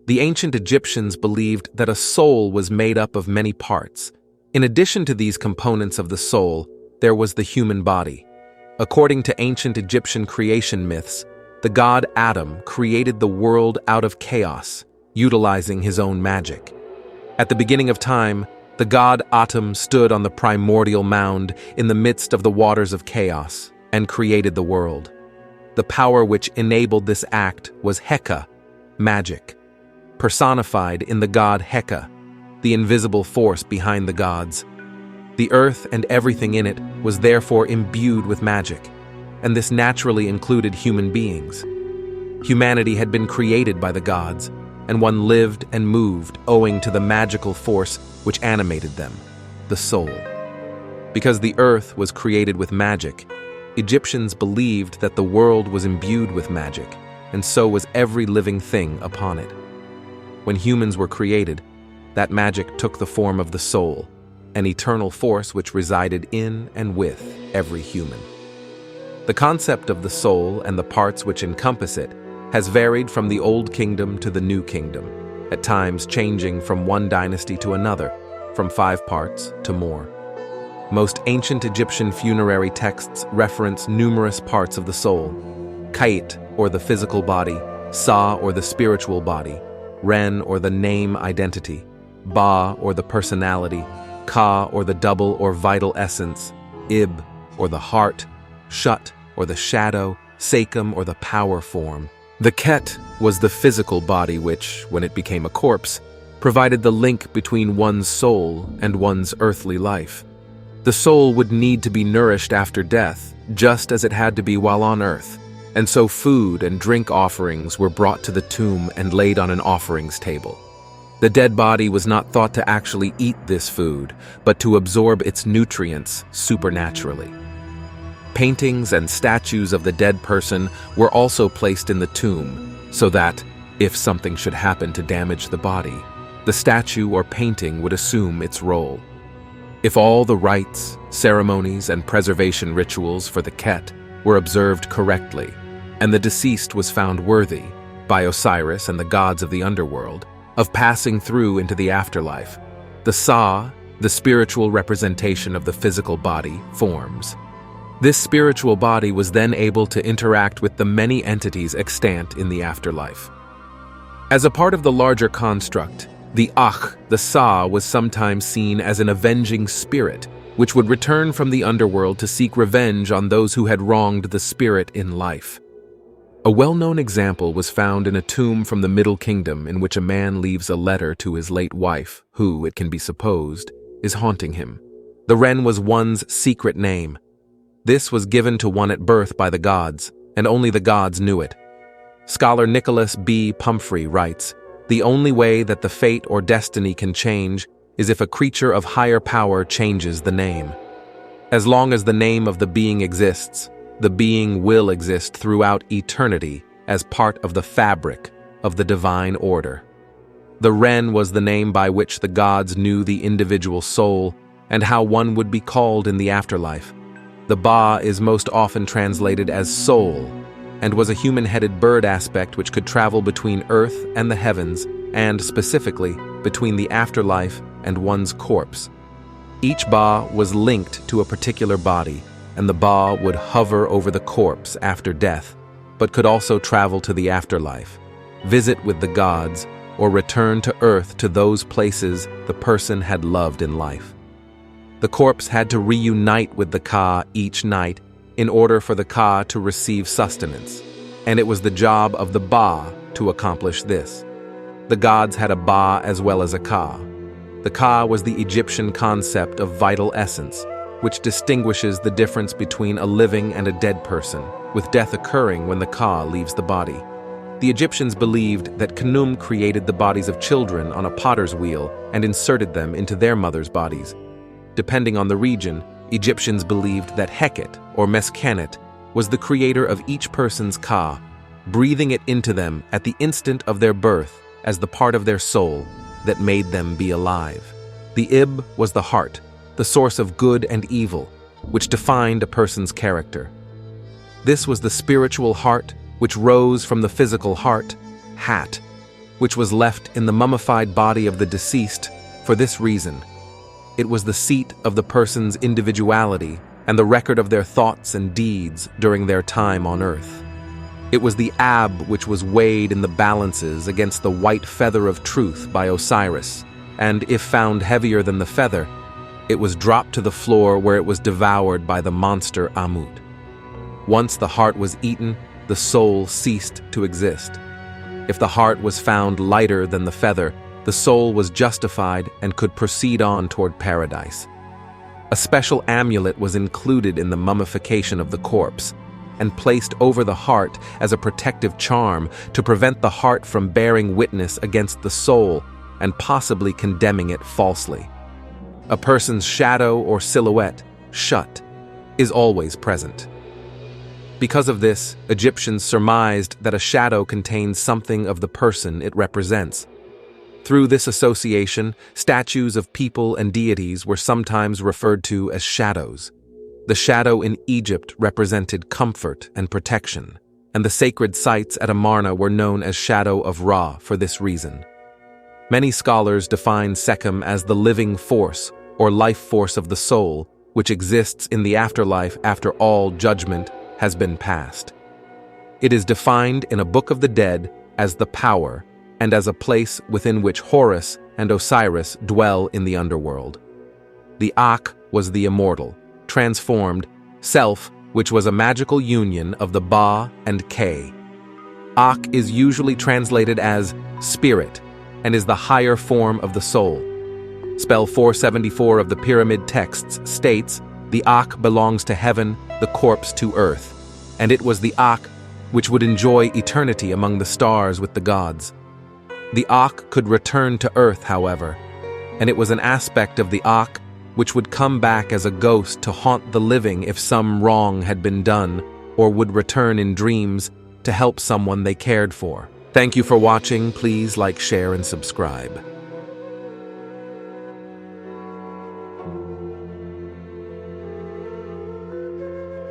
The ancient Egyptians believed that a soul was made up of many parts. In addition to these components of the soul, there was the human body. According to ancient Egyptian creation myths, the god Adam created the world out of chaos, utilizing his own magic. At the beginning of time, the god Atum stood on the primordial mound in the midst of the waters of chaos and created the world. The power which enabled this act was Heka, magic, personified in the god Heka, the invisible force behind the gods. The earth and everything in it was therefore imbued with magic, and this naturally included human beings. Humanity had been created by the gods, and one lived and moved owing to the magical force which animated them, the soul. Because the earth was created with magic, Egyptians believed that the world was imbued with magic, and so was every living thing upon it. When humans were created, that magic took the form of the soul, an eternal force which resided in and with every human. The concept of the soul and the parts which encompass it has varied from the Old Kingdom to the New Kingdom, at times changing from one dynasty to another, from 5 parts to more. Most ancient Egyptian funerary texts reference numerous parts of the soul: Kait, or the physical body; Sa, or the spiritual body; Ren, or the name identity; Ba, or the personality; Ka, or the double or vital essence; Ib, or the heart; Shut, or the shadow; Sekum, or the power form. The Ket was the physical body which, when it became a corpse, provided the link between one's soul and one's earthly life. The soul would need to be nourished after death, just as it had to be while on earth, and so food and drink offerings were brought to the tomb and laid on an offerings table. The dead body was not thought to actually eat this food, but to absorb its nutrients supernaturally. Paintings and statues of the dead person were also placed in the tomb, so that, if something should happen to damage the body, the statue or painting would assume its role. If all the rites, ceremonies, and preservation rituals for the Ket were observed correctly, and the deceased was found worthy, by Osiris and the gods of the underworld, of passing through into the afterlife, the Sa, the spiritual representation of the physical body, forms. This spiritual body was then able to interact with the many entities extant in the afterlife. As a part of the larger construct, the Akh, the Sa, was sometimes seen as an avenging spirit, which would return from the underworld to seek revenge on those who had wronged the spirit in life. A well-known example was found in a tomb from the Middle Kingdom in which a man leaves a letter to his late wife, who, it can be supposed, is haunting him. The Ren was one's secret name. This was given to one at birth by the gods, and only the gods knew it. Scholar Nicholas B. Pumphrey writes, "The only way that the fate or destiny can change is if a creature of higher power changes the name. As long as the name of the being exists, the being will exist throughout eternity as part of the fabric of the divine order." The Ren was the name by which the gods knew the individual soul and how one would be called in the afterlife. The Ba is most often translated as soul, and was a human-headed bird aspect which could travel between earth and the heavens, and specifically between the afterlife and one's corpse. Each Ba was linked to a particular body, and the Ba would hover over the corpse after death, but could also travel to the afterlife, visit with the gods, or return to earth to those places the person had loved in life. The corpse had to reunite with the Ka each night in order for the Ka to receive sustenance, and it was the job of the Ba to accomplish this. The gods had a Ba as well as a Ka. The Ka was the Egyptian concept of vital essence, which distinguishes the difference between a living and a dead person, with death occurring when the Ka leaves the body. The Egyptians believed that Khnum created the bodies of children on a potter's wheel and inserted them into their mothers' bodies. Depending on the region, Egyptians believed that Heket, or Meskenet, was the creator of each person's Ka, breathing it into them at the instant of their birth as the part of their soul that made them be alive. The Ib was the heart, the source of good and evil, which defined a person's character. This was the spiritual heart which rose from the physical heart, Hat. which was left in the mummified body of the deceased for this reason. It was the seat of the person's individuality and the record of their thoughts and deeds during their time on earth. It was the ab which was weighed in the balances against the white feather of truth by Osiris, and if found heavier than the feather, it was dropped to the floor where it was devoured by the monster Ammut. Once the heart was eaten, the soul ceased to exist. If the heart was found lighter than the feather, the soul was justified and could proceed on toward paradise. A special amulet was included in the mummification of the corpse and placed over the heart as a protective charm to prevent the heart from bearing witness against the soul and possibly condemning it falsely. A person's shadow or silhouette, shut, is always present. Because of this, Egyptians surmised that a shadow contains something of the person it represents. Through this association, statues of people and deities were sometimes referred to as shadows. The shadow in Egypt represented comfort and protection, and the sacred sites at Amarna were known as Shadow of Ra for this reason. Many scholars define Sekhem as the living force or life force of the soul, which exists in the afterlife after all judgment has been passed. It is defined in a Book of the Dead as the power and as a place within which Horus and Osiris dwell in the underworld. The Akh was the immortal, transformed self, which was a magical union of the Ba and K. Akh is usually translated as spirit and is the higher form of the soul. Spell 474 of the pyramid texts states, "The Akh belongs to heaven, the corpse to earth," and it was the Akh which would enjoy eternity among the stars with the gods. The Akh could return to earth, however, and it was an aspect of the Akh which would come back as a ghost to haunt the living if some wrong had been done, or would return in dreams to help someone they cared for. Thank you for watching. Please like, share, and subscribe.